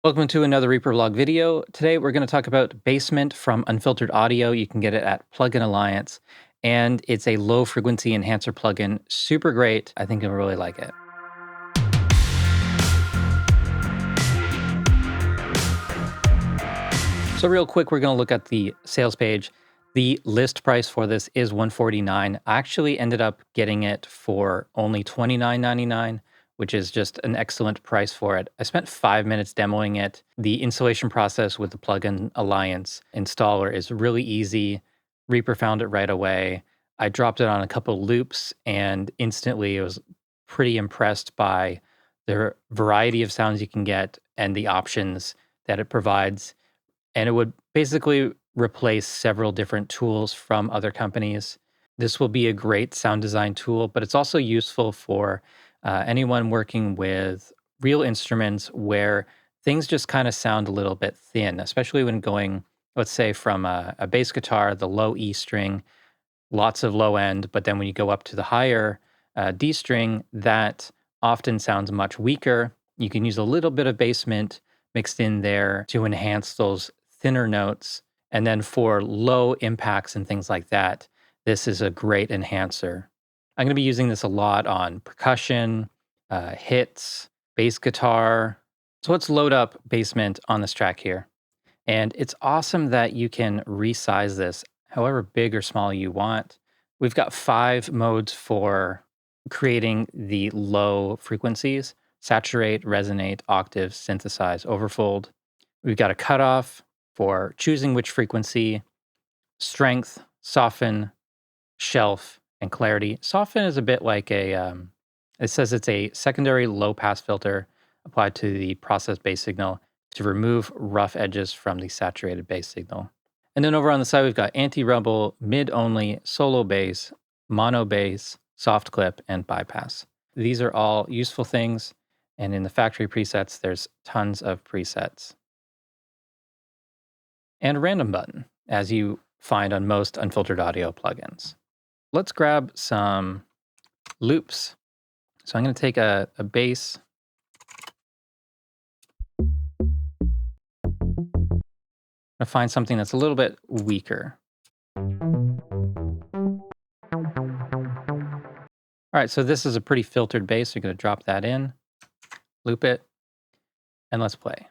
Welcome to another Reaper Vlog video. Today we're going to talk about Basement from Unfiltered Audio. You can get it at Plugin Alliance, and it's a low frequency enhancer plugin. Super great. I think you'll really like it. So real quick, we're going to look at the sales page. The list price for this is $149. I actually ended up getting it for only $29.99. Which is just an excellent price for it. I spent 5 minutes demoing it. The installation process with the Plugin Alliance installer is really easy. Reaper found it right away. I dropped it on a couple loops and instantly I was pretty impressed by the variety of sounds you can get and the options that it provides. And it would basically replace several different tools from other companies. This will be a great sound design tool, but it's also useful for anyone working with real instruments where things just kind of sound a little bit thin, especially when going, let's say, from a bass guitar, the low E string, lots of low end, but then when you go up to the higher D string, that often sounds much weaker. You can use a little bit of basement mixed in there to enhance those thinner notes. And then for low impacts and things like that, this is a great enhancer. I'm going to be using this a lot on percussion, hits, bass guitar. So let's load up Basement on this track here. And it's awesome that you can resize this however big or small you want. We've got 5 modes for creating the low frequencies: saturate, resonate, octave, synthesize, overfold. We've got a cutoff for choosing which frequency, strength, soften, shelf, and clarity. Soften is a bit like it says it's a secondary low pass filter applied to the processed bass signal to remove rough edges from the saturated bass signal. And then over on the side, we've got anti-rumble, mid-only, solo bass, mono bass, soft clip, and bypass. These are all useful things. And in the factory presets, there's tons of presets. And a random button, as you find on most unfiltered audio plugins. Let's grab some loops. So I'm going to take a bass. I'm going to find something that's a little bit weaker. All right, so this is a pretty filtered bass. You're going to drop that in, loop it, and let's play.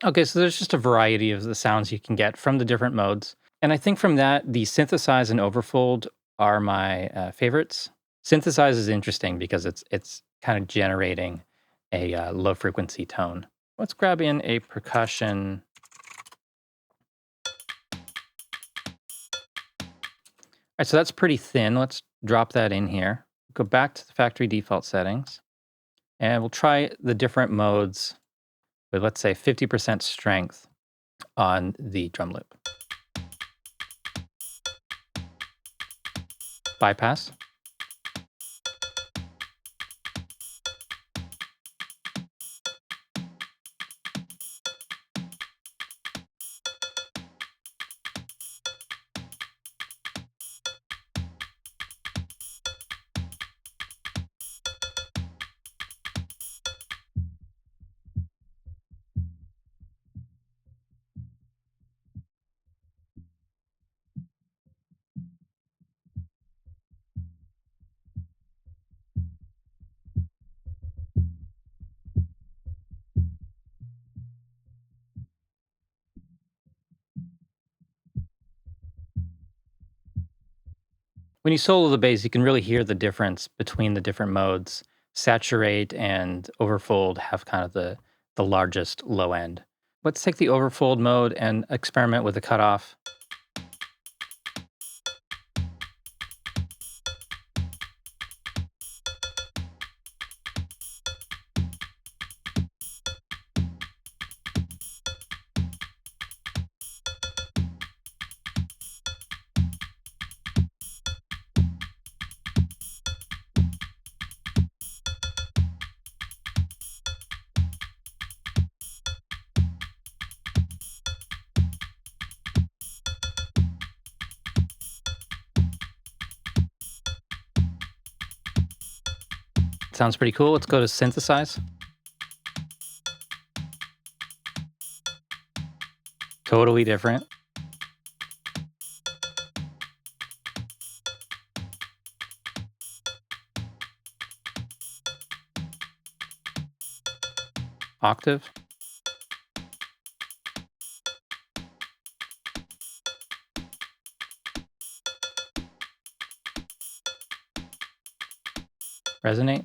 Okay, so there's just a variety of the sounds you can get from the different modes. And I think from that, the synthesize and overfold are my favorites. Synthesize is interesting because it's kind of generating a low frequency tone. Let's grab in a percussion. All right, so that's pretty thin. Let's drop that in here. Go back to the factory default settings, and we'll try the different modes with, let's say, 50% strength on the drum loop. Bypass. When you solo the bass, you can really hear the difference between the different modes. Saturate and overfold have kind of the largest low end. Let's take the overfold mode and experiment with the cutoff. Sounds pretty cool. Let's go to synthesize. Totally different. Octave. Resonate.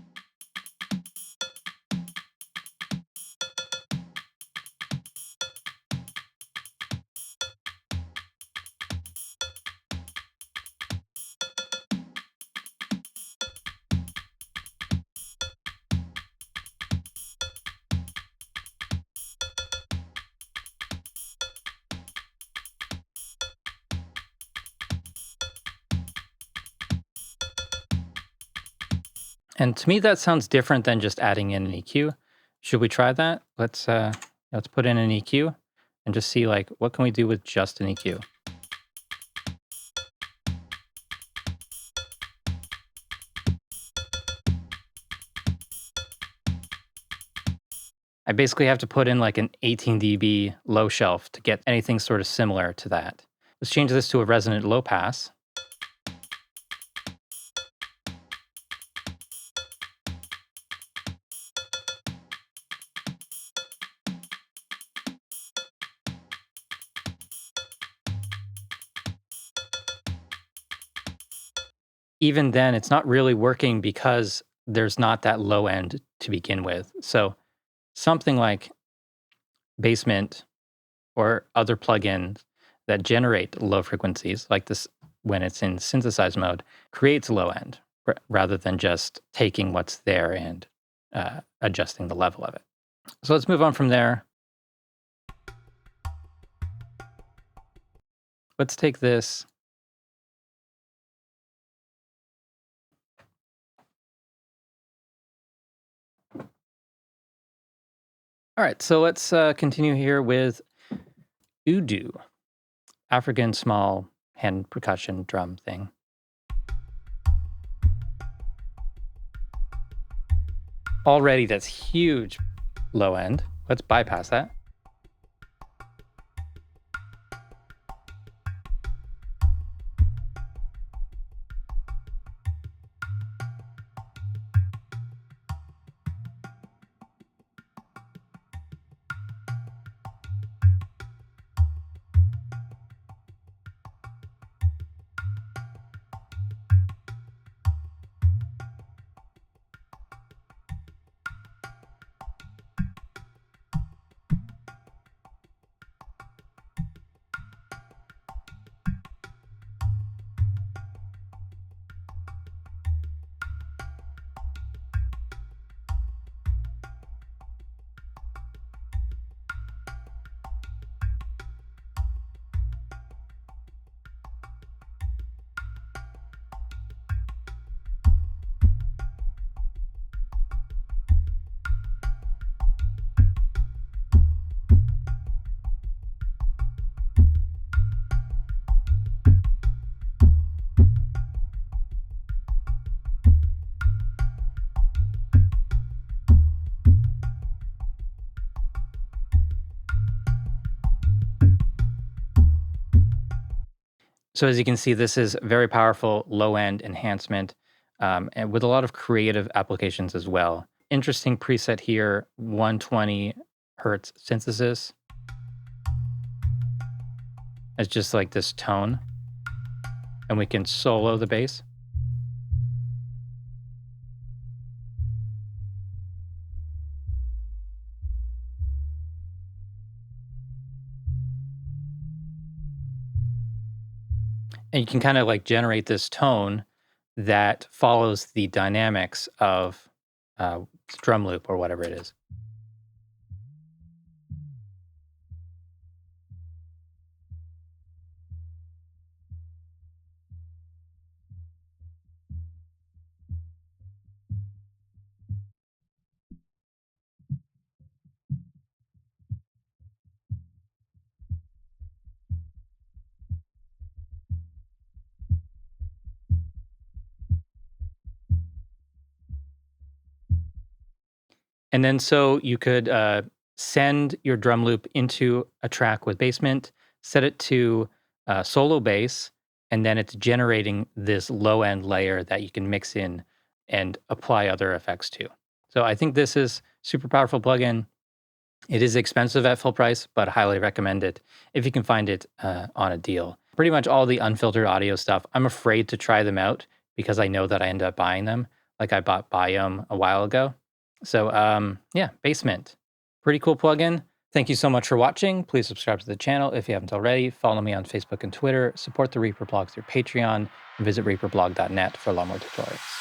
And to me, that sounds different than just adding in an EQ. Should we try that? Let's put in an EQ and just see like what can we do with just an EQ. I basically have to put in like an 18 dB low shelf to get anything sort of similar to that. Let's change this to a resonant low pass. Even then, it's not really working because there's not that low end to begin with. So something like Basement or other plugins that generate low frequencies, like this when it's in synthesize mode, creates low end rather than just taking what's there and adjusting the level of it. So let's move on from there. Let's take this All right, so let's continue here with Udu, African small hand percussion drum thing. Already that's huge low end. Let's bypass that. So as you can see, this is very powerful low-end enhancement, and with a lot of creative applications as well. Interesting preset here, 120 hertz synthesis. It's just like this tone, and we can solo the bass. And you can kind of like generate this tone that follows the dynamics of drum loop or whatever it is. And then so you could send your drum loop into a track with Basement, set it to solo bass, and then it's generating this low end layer that you can mix in and apply other effects to. So I think this is super powerful plugin. It is expensive at full price, but highly recommend it if you can find it on a deal. Pretty much all the unfiltered audio stuff, I'm afraid to try them out because I know that I end up buying them. Like I bought Biome a while ago. So yeah, Basement. Pretty cool plugin. Thank you so much for watching. Please subscribe to the channel if you haven't already. Follow me on Facebook and Twitter. Support the Reaper blog through Patreon. And visit reaperblog.net for a lot more tutorials.